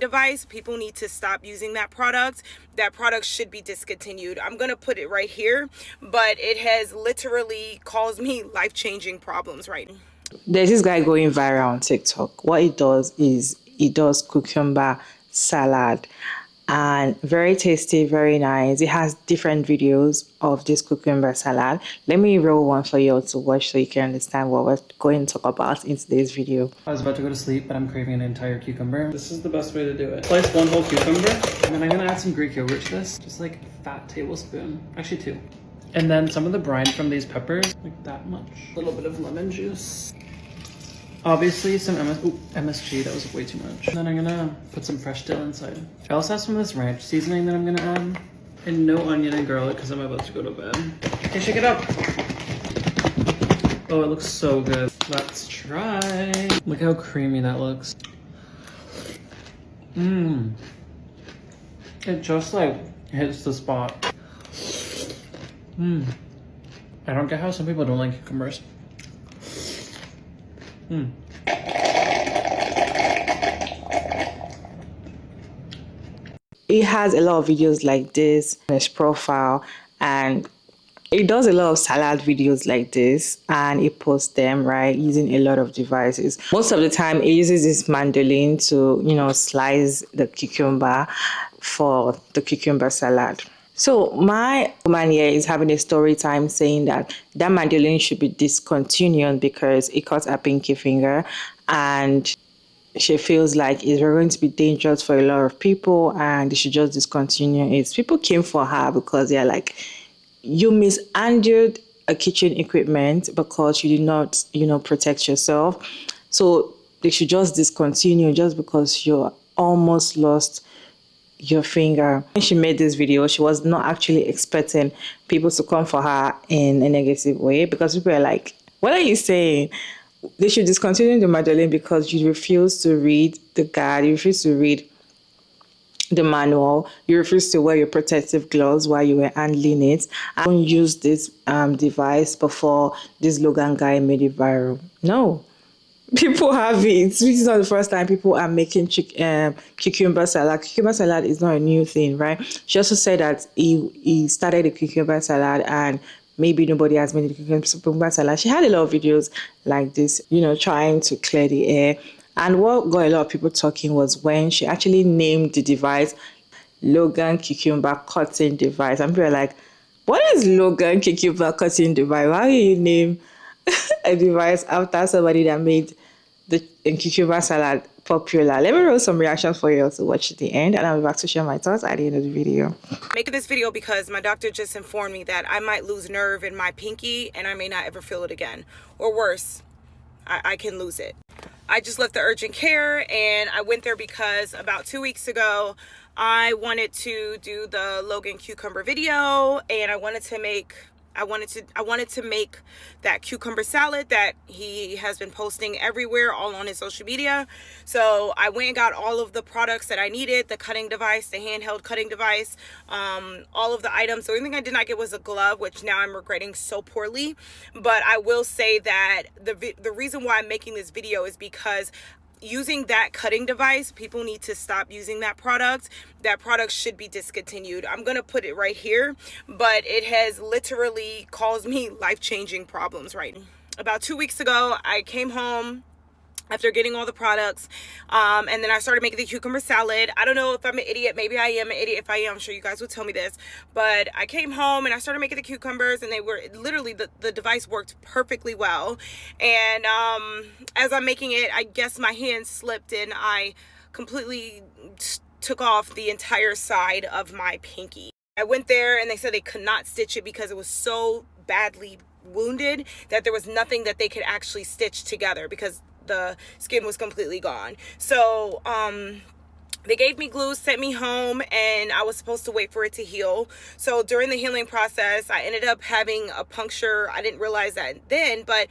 device. People need to stop using that product. That product should be discontinued. I'm gonna put it right here, but it has literally caused me life-changing problems right now. There's this guy going viral on TikTok. What he does is he does cucumber salad, and very tasty, very nice. It has different videos of this cucumber salad. Let me roll one for you all to watch so you can understand what we're going to talk about in today's video. I was about to go to sleep, but I'm craving an entire cucumber. This is the best way to do it. Slice one whole cucumber, and then I'm gonna add some Greek yogurt to this. Just like a fat tablespoon, actually 2. And then some of the brine from these peppers, like that much. A little bit of lemon juice. Obviously some MSG, that was way too much. And then I'm gonna put some fresh dill inside. I also have some of this ranch seasoning that I'm gonna add. And no onion and garlic because I'm about to go to bed. Okay, shake it up. Oh, it looks so good. Let's try. Look how creamy that looks. Mmm. It just like hits the spot. Mmm. I don't get how some people don't like cucumbers. He has a lot of videos like this on his profile, and he does a lot of salad videos like this, and he posts them, right, using a lot of devices. Most of the time he uses this mandolin to, slice the cucumber for the cucumber salad. So my woman here is having a story time saying that mandolin should be discontinued because it cuts her pinky finger, and she feels like it's going to be dangerous for a lot of people and they should just discontinue it. People came for her because they're like, you mishandled a kitchen equipment because you did not, protect yourself. So they should just discontinue just because you almost lost your finger. When she made this video, she was not actually expecting people to come for her in a negative way, because people are like, what are you saying? They should discontinue the mandolin because you refuse to read the guide, you refuse to read the manual, you refuse to wear your protective gloves while you were handling it. I don't use this device before this Logan guy made it viral. No. People have it. This is not the first time people are making cucumber salad. Cucumber salad is not a new thing, right? She also said that he started a cucumber salad and maybe nobody has made a cucumber salad. She had a lot of videos like this, trying to clear the air. And what got a lot of people talking was when she actually named the device Logan Cucumber Cutting Device. And people are like, what is Logan Cucumber Cutting Device? Why do you name a device after somebody that made the cucumber salad popular? Let me roll some reactions for you all to watch at the end, and I'll be back to share my thoughts at the end of the video. Making this video because my doctor just informed me that I might lose nerve in my pinky and I may not ever feel it again, or worse, I can lose it. I just left the urgent care and I went there because about 2 weeks ago I wanted to do the Logan cucumber video, and I wanted to make that cucumber salad that he has been posting everywhere, all on his social media. So I went and got all of the products that I needed, the cutting device, the handheld cutting device, all of the items. The only thing I did not get was a glove, which now I'm regretting so poorly. But I will say that the reason why I'm making this video is because using that cutting device, people need to stop using that product. That product should be discontinued. I'm gonna put it right here, but it has literally caused me life-changing problems right now. About 2 weeks ago, I came home after getting all the products, and then I started making the cucumber salad. I don't know if I'm an idiot. Maybe I am an idiot. If I am, I'm sure you guys will tell me this. But I came home and I started making the cucumbers, and they were literally, the device worked perfectly well. And as I'm making it, I guess my hand slipped and I completely took off the entire side of my pinky. I went there and they said they could not stitch it because it was so badly wounded that there was nothing that they could actually stitch together because the skin was completely gone. So they gave me glue, sent me home, and I was supposed to wait for it to heal. So during the healing process, I ended up having a puncture. I didn't realize that then, but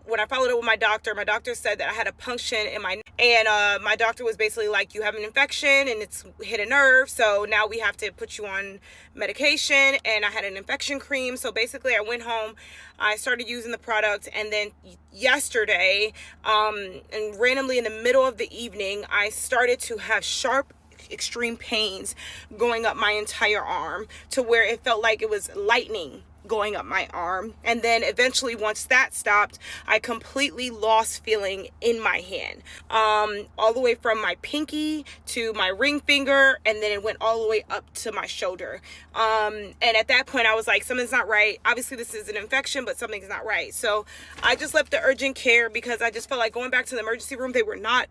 when I followed up with my doctor said that I had a puncture in my, and my doctor was basically like, you have an infection and it's hit a nerve, so now we have to put you on medication. And I had an infection cream. So basically I went home, I started using the product, and then yesterday, and randomly in the middle of the evening, I started to have sharp, extreme pains going up my entire arm to where it felt like it was lightning going up my arm. And then eventually, once that stopped, I completely lost feeling in my hand, all the way from my pinky to my ring finger, and then it went all the way up to my shoulder. And at that point I was like, something's not right. Obviously this is an infection, but something's not right. So I just left the urgent care because I just felt like going back to the emergency room, they were not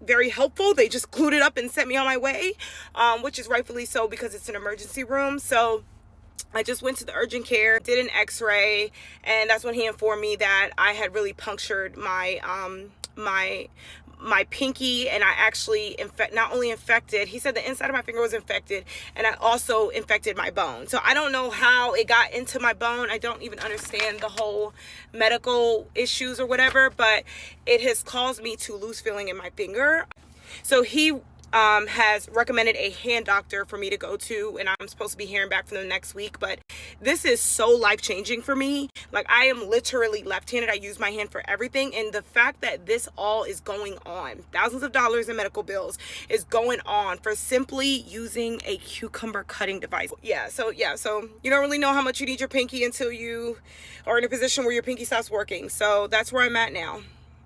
very helpful. They just glued it up and sent me on my way, which is rightfully so because it's an emergency room. So I just went to the urgent care, did an x-ray, and that's when he informed me that I had really punctured my my pinky, and I actually not only infected, he said the inside of my finger was infected, and I also infected my bone. So I don't know how it got into my bone. I don't even understand the whole medical issues or whatever, but it has caused me to lose feeling in my finger. So he has recommended a hand doctor for me to go to, and I'm supposed to be hearing back from them next week. But this is so life-changing for me. Like, I am literally left-handed. I use my hand for everything, and the fact that this all is going on, thousands of dollars in medical bills is going on for simply using a cucumber cutting device. So you don't really know how much you need your pinky until you are in a position where your pinky stops working. So that's where I'm at now.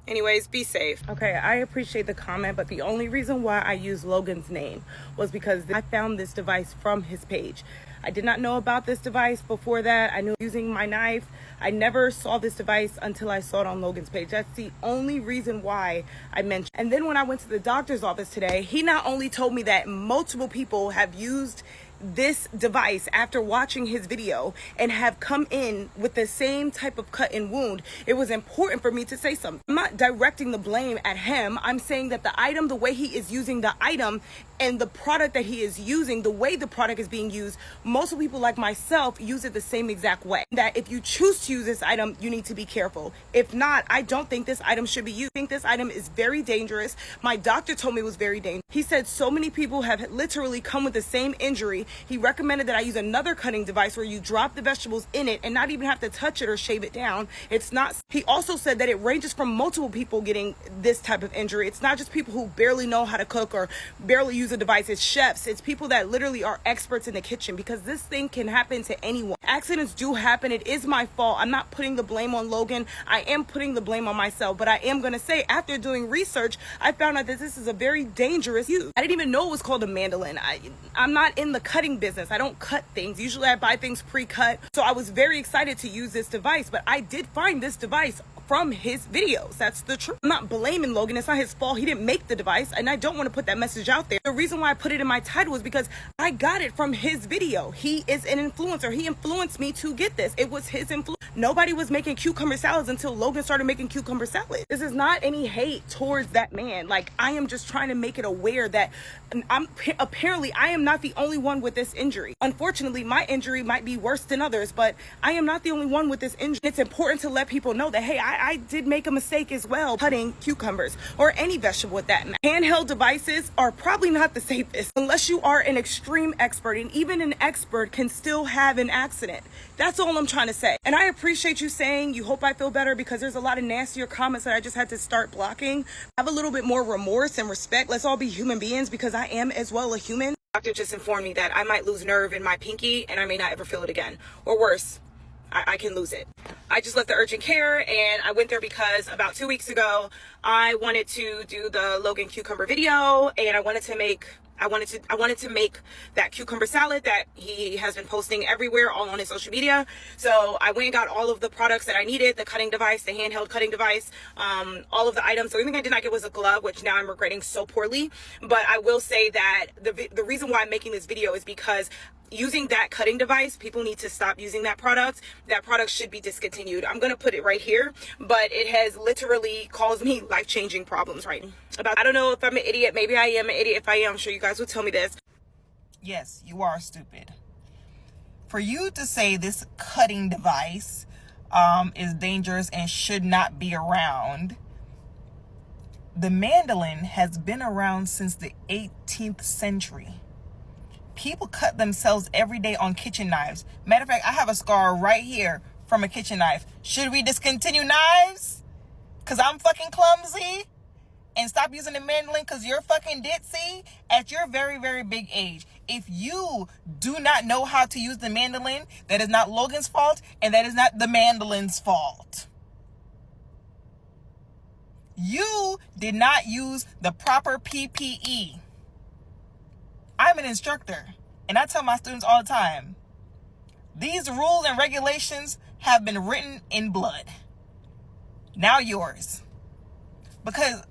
Anyways, be safe. Okay, I appreciate the comment, but the only reason why I used Logan's name was because I found this device from his page. I did not know about this device before that. I knew using my knife. I never saw this device until I saw it on Logan's page. That's the only reason why I mentioned it. And then when I went to the doctor's office today, he not only told me that multiple people have used this device after watching his video and have come in with the same type of cut and wound. It was important for me to say something. I'm not directing the blame at him. I'm saying that the item, the way he is using the item and the product that he is using, the way the product is being used, most people like myself use it the same exact way. That if you choose to use this item, you need to be careful. If not, I don't think this item should be used. I think this item is very dangerous. My doctor told me it was very dangerous. He said so many people have literally come with the same injury. He recommended that I use another cutting device where you drop the vegetables in it and not even have to touch it or shave it down. It's not. He also said that it ranges from multiple people getting this type of injury. It's not just people who barely know how to cook or barely use a device. It's chefs. It's people that literally are experts in the kitchen, because this thing can happen to anyone. Accidents do happen. It is my fault. I'm not putting the blame on Logan. I am putting the blame on myself. But I am going to say, after doing research, I found out that this is a very dangerous use. I didn't even know it was called a mandolin. I'm not in the cutting business. I don't cut things. Usually I buy things pre-cut. So I was very excited to use this device, but I did find this device from his videos. That's the truth. I'm not blaming Logan. It's not his fault. He didn't make the device, and I don't want to put that message out there. The reason why I put it in my title is because I got it from his video. He is an influencer. He influenced me to get this. It was his influence. Nobody was making cucumber salads until Logan started making cucumber salad. This is not any hate towards that man. Like, I am just trying to make it aware that apparently I am not the only one with this injury. Unfortunately, my injury might be worse than others, but I am not the only one with this injury. It's important to let people know that, hey, I did make a mistake as well cutting cucumbers or any vegetable with that. Handheld devices are probably not the safest unless you are an extreme expert, and even an expert can still have an accident. That's all I'm trying to say. And I appreciate you saying you hope I feel better, because there's a lot of nastier comments that I just had to start blocking. Have a little bit more remorse and respect. Let's all be human beings, because I am as well a human. The doctor just informed me that I might lose nerve in my pinky and I may not ever feel it again, or worse, I can lose it. I just left the urgent care, and I went there because about 2 weeks ago I wanted to do the Logan cucumber video, and I wanted to make that cucumber salad that he has been posting everywhere, all on his social media. So I went and got all of the products that I needed, the cutting device, the handheld cutting device, all of the items. The only thing I did not get was a glove, which now I'm regretting so poorly. But I will say that the reason why I'm making this video is because using that cutting device, people need to stop using that product. That product should be discontinued. I'm going to put it right here, but it has literally caused me life-changing problems right now. I don't know if I'm an idiot. Maybe I am an idiot. If I am, I'm sure you guys will tell me this. Yes, you are stupid. For you to say this cutting device is dangerous and should not be around, the mandolin has been around since the 18th century. People cut themselves every day on kitchen knives. Matter of fact, I have a scar right here from a kitchen knife. Should we discontinue knives? Because I'm fucking clumsy? and stop using the mandolin because you're fucking ditzy at your very, very big age. If you do not know how to use the mandolin, that is not Logan's fault, and that is not the mandolin's fault. You did not use the proper PPE. I'm an instructor, and I tell my students all the time, these rules and regulations have been written in blood. Now yours. Because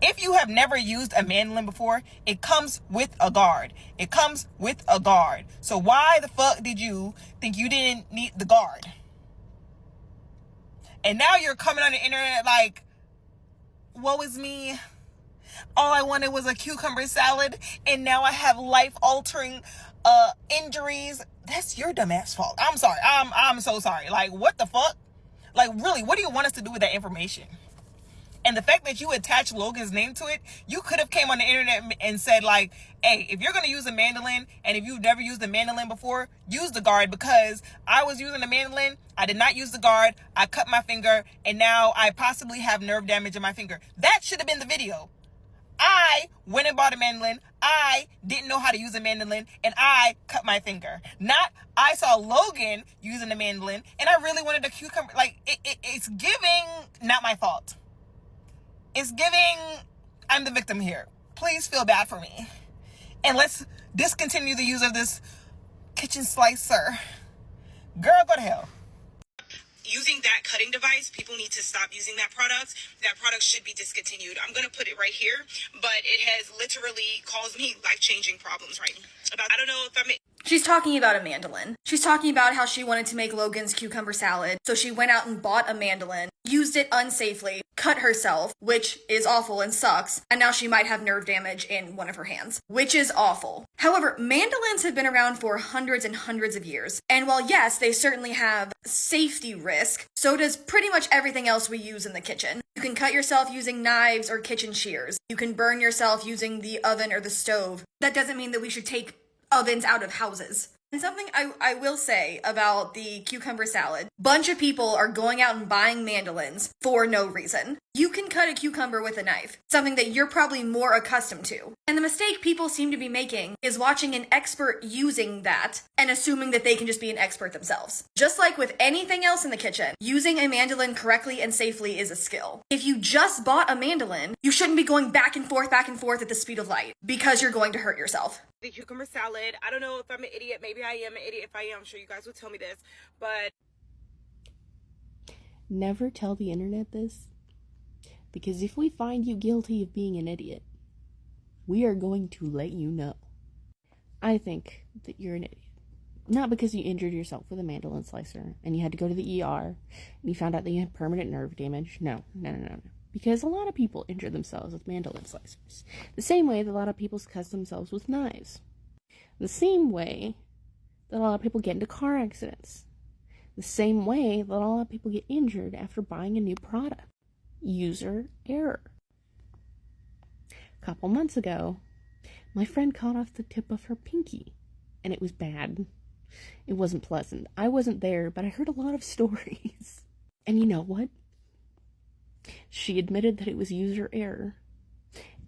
if you have never used a mandolin before, it comes with a guard. It comes with a guard. So why the fuck did you think you didn't need the guard? And now you're coming on the internet like, woe is me. All I wanted was a cucumber salad, and now I have life-altering injuries. That's your dumbass fault. I'm sorry. I'm so sorry. Like, what the fuck? Like, really, what do you want us to do with that information? And the fact that you attach Logan's name to it, you could have came on the internet and said, like, hey, if you're going to use a mandolin, and if you've never used a mandolin before, use the guard, because I was using the mandolin, I did not use the guard, I cut my finger, and now I possibly have nerve damage in my finger. That should have been the video. I went and bought a mandolin. I didn't know how to use a mandolin, and I cut my finger. Not, I saw Logan using the mandolin, and I really wanted a cucumber. Like, it's giving, not my fault. It's giving, I'm the victim here. Please feel bad for me. And let's discontinue the use of this kitchen slicer. Girl, go to hell. Using that cutting device, people need to stop using that product. That product should be discontinued. I'm going to put it right here, but it has literally caused me life-changing problems right now. I don't know if I'm... She's talking about a mandolin. She's talking about how she wanted to make Logan's cucumber salad, so she went out and bought a mandolin, used it unsafely, cut herself, which is awful and sucks, and now she might have nerve damage in one of her hands, which is awful. However, mandolins have been around for hundreds and hundreds of years, and while yes, they certainly have safety risk, so does pretty much everything else we use in the kitchen. You can cut yourself using knives or kitchen shears. You can burn yourself using the oven or the stove. That doesn't mean that we should take ovens out of houses. And something I will say about the cucumber salad, bunch of people are going out and buying mandolins for no reason. You can cut a cucumber with a knife, something that you're probably more accustomed to. And the mistake people seem to be making is watching an expert using that and assuming that they can just be an expert themselves. Just like with anything else in the kitchen, using a mandolin correctly and safely is a skill. If you just bought a mandolin, you shouldn't be going back and forth at the speed of light, because you're going to hurt yourself. The cucumber salad, I don't know if I'm an idiot. Maybe I am an idiot. If I am, I'm sure you guys will tell me this. But never tell the internet this, because if we find you guilty of being an idiot, we are going to let you know. I think that you're an idiot. Not because you injured yourself with a mandolin slicer and you had to go to the ER and you found out that you had permanent nerve damage. No. Because a lot of people injure themselves with mandolin slicers. The same way that a lot of people cut themselves with knives. The same way that a lot of people get into car accidents. The same way that a lot of people get injured after buying a new product. User error. A couple months ago, my friend cut off the tip of her pinky, and it was bad. It wasn't pleasant. I wasn't there, but I heard a lot of stories. And you know what? She admitted that it was user error,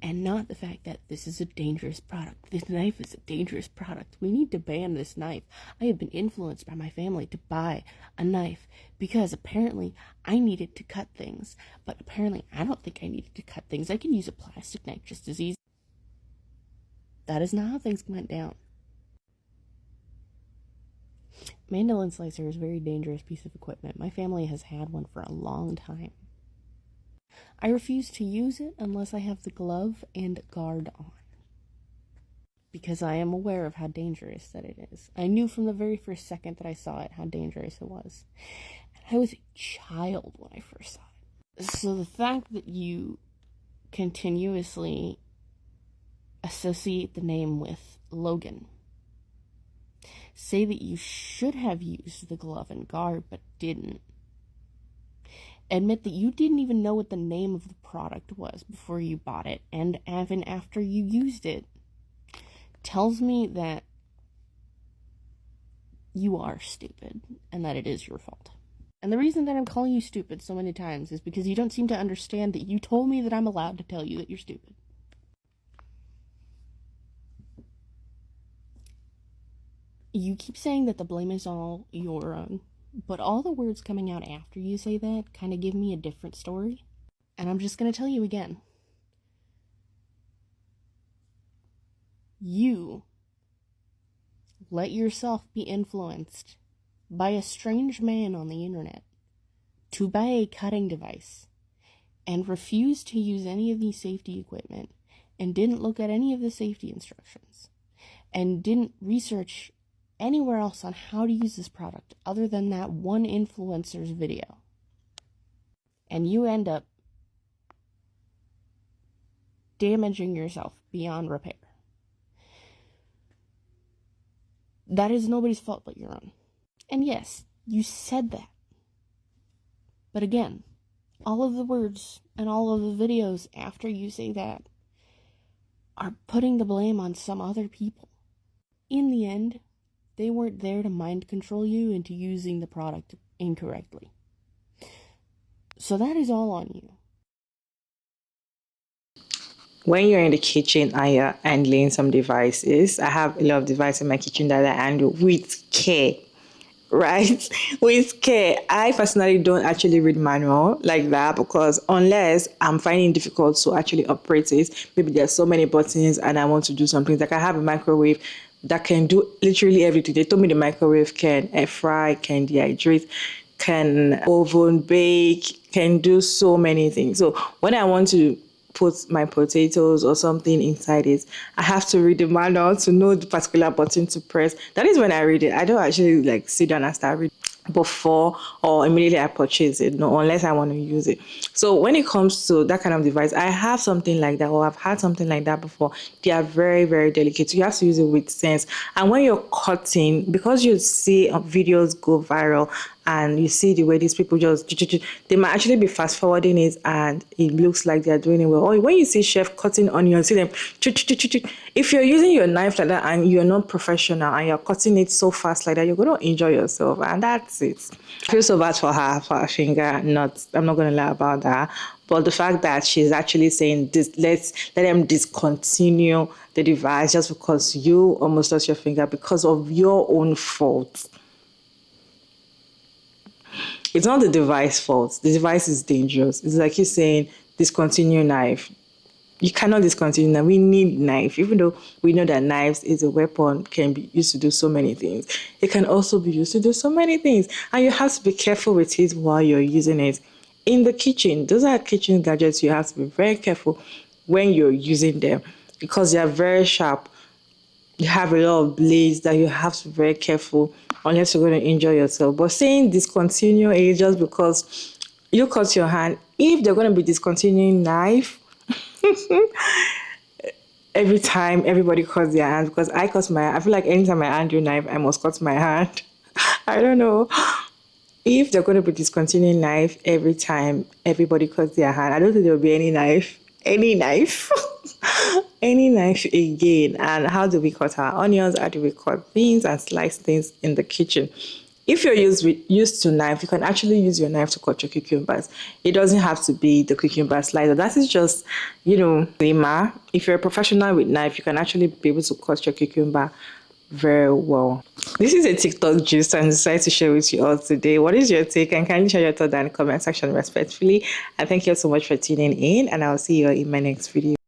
and not the fact that this is a dangerous product. This knife is a dangerous product. We need to ban this knife. I have been influenced by my family to buy a knife because apparently I needed to cut things, but apparently I don't think I needed to cut things. I can use a plastic knife just as easy. That is not how things went down. Mandolin slicer is a very dangerous piece of equipment. My family has had one for a long time. I refuse to use it unless I have the glove and guard on, because I am aware of how dangerous that it is. I knew from the very first second that I saw it how dangerous it was. And I was a child when I first saw it. So the fact that you continuously associate the name with Logan, say that you should have used the glove and guard but didn't, admit that you didn't even know what the name of the product was before you bought it, and even after you used it, tells me that you are stupid and that it is your fault. And the reason that I'm calling you stupid so many times is because you don't seem to understand that you told me that I'm allowed to tell you that you're stupid. You keep saying that the blame is all your own, but all the words coming out after you say that kind of give me a different story. And I'm just going to tell you again. You let yourself be influenced by a strange man on the internet to buy a cutting device and refused to use any of the safety equipment and didn't look at any of the safety instructions and didn't research anywhere else on how to use this product other than that one influencer's video. And you end up damaging yourself beyond repair. That is nobody's fault but your own. And yes, you said that. But again, all of the words and all of the videos after you say that are putting the blame on some other people. In the end, they weren't there to mind control you into using the product incorrectly. So that is all on you. When you're in the kitchen and you're handling some devices, I have a lot of devices in my kitchen that I handle with care, right? With care. I personally don't actually read manual like that because unless I'm finding it difficult to actually operate it, maybe there's so many buttons and I want to do something. Like I have a microwave that can do literally everything. They told me the microwave can air fry, can dehydrate, can oven bake, can do so many things. So when I want to put my potatoes or something inside it, I have to read the manual to know the particular button to press. That is when I read it. I don't actually like sit down and start reading before or immediately I purchase it, no, unless I want to use it. So when it comes to that kind of device, I have something like that, or I've had something like that before. They are very, very delicate. You have to use it with sense. And when you're cutting, because you see videos go viral and you see the way these people just, they might actually be fast forwarding it and it looks like they're doing it well. Or when you see chef cutting onions, see them, if you're using your knife like that and you're not professional and you're cutting it so fast like that, you're going to enjoy yourself. And that's it. I feel so bad for her finger. I'm not going to lie about that. But the fact that she's actually saying this, let them discontinue the device just because you almost lost your finger because of your own fault. It's not the device fault. The device is dangerous. It's like you're saying, discontinue knife. You cannot discontinue knife. We need knife. Even though we know that knives is a weapon, can be used to do so many things. It can also be used to do so many things. And you have to be careful with it while you're using it. In the kitchen, those are kitchen gadgets. You have to be very careful when you're using them because they are very sharp. You have a lot of blades that you have to be very careful unless you're going to injure yourself. But saying discontinue it just because you cut your hand, if they're going to be discontinuing knife, every time everybody cuts their hand, because I feel like anytime I handle knife, I must cut my hand. I don't know. If they're going to be discontinuing knife every time everybody cuts their hand, I don't think there will be any knife, any knife again. And how do we cut our onions? How do we cut beans and slice things in the kitchen? If you're used to knife, you can actually use your knife to cut your cucumbers. It doesn't have to be the cucumber slicer. That is just, lima. If you're a professional with knife, you can actually be able to cut your cucumber very well. This is a TikTok gist and I decided to share with you all today. What is your take? And kindly share your thoughts in the comment section respectfully. And thank you so much for tuning in and I'll see you in my next video.